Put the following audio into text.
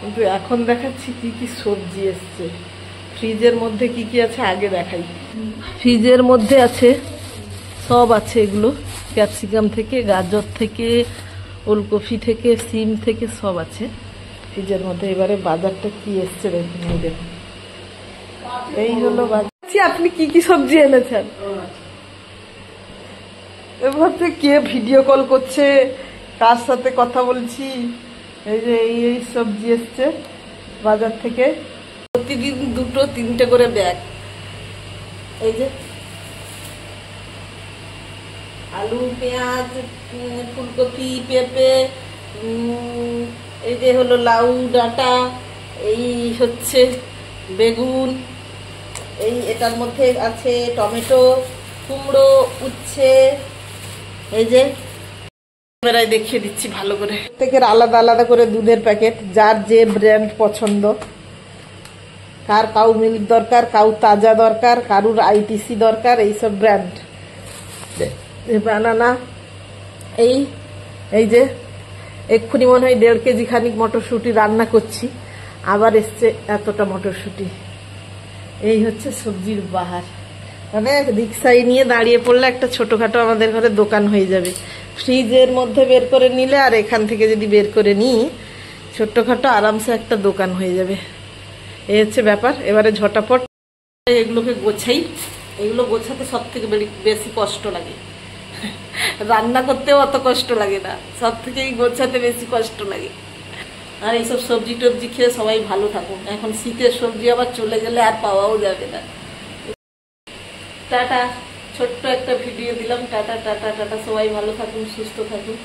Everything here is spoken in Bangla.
কিন্তু এখন দেখাচ্ছি কি কি সবজি এসছে। ফ্রিজের মধ্যে কি কি আছে আগে দেখাই। ফ্রিজের মধ্যে আছে সব আছে, এগুলো ক্যাপসিকাম থেকে, গাজর থেকে, ওলকপি থেকে, সিম থেকে সব আছে ফ্রিজের মধ্যে। এবারে বাজারটা কি এসছে দেখুন, এই দেখুন, এই হলো বাজার। আপনি কি কি সবজি এনেছেন? ভাবছে কে ভিডিও কল করছে, কার সাথে কথা বলছি। এই যে এই সবজি এসছে বাজার থেকে, প্রতিদিন 2-3টে করে ব্যাগ। এই যে আলু, পেঁয়াজ, ফুলকপি, পেঁপে, এই যে হলো লাউ ডাঁটা, এই হচ্ছে বেগুন, এই এটার মধ্যে আছে টমেটো, কুমড়ো, উচ্ছে। এই যে ক্যামেরায় দেখিয়ে দিচ্ছি ভালো করে। প্রত্যেকের আলাদা আলাদা করে দুধের প্যাকেট, যার যে ব্র্যান্ড পছন্দ। কার কাউ মিল্ক দরকার, কাউ তাজা দরকার, কারুর আইটিসি দরকার, এইসব ব্র্যান্ড। বানানা, এই যে এক্ষুনি মনে হয় 1.5 কেজি খানিক মটরশুঁটি রান্না করছি, আবার এসছে এতটা মটরশুঁটি। এই হচ্ছে সবজির বাহার। মানে রিক্সায় নিয়ে দাঁড়িয়ে পড়লে একটা ছোটখাটো আমাদের ঘরে দোকান হয়ে যাবে। ফ্রিজের মধ্যে বের করে নিলে আর এখান থেকে যদি বের করে নিই, ছোট্টখাটো আরামসে একটা দোকান হয়ে যাবে। এই হচ্ছে ব্যাপার। এবারে ঝটাপট এগুলোকে গোছাই। এগুলো গোছাতে সব থেকে বেশি কষ্ট লাগে, রান্না করতেও অত কষ্ট লাগে না, সব থেকে গোছাতে বেশি কষ্ট লাগে। আর এইসব সবজি টবজি খেয়ে সবাই ভালো থাকুন। এখন শীতের সবজি আবার চলে গেলে আর পাওয়াও যাবে না। টাটা, ছোট্ট একটা ভিডিও দিলাম। টাটা টাটা টাটা, সবাই ভালো থাকুন, সুস্থ থাকুন।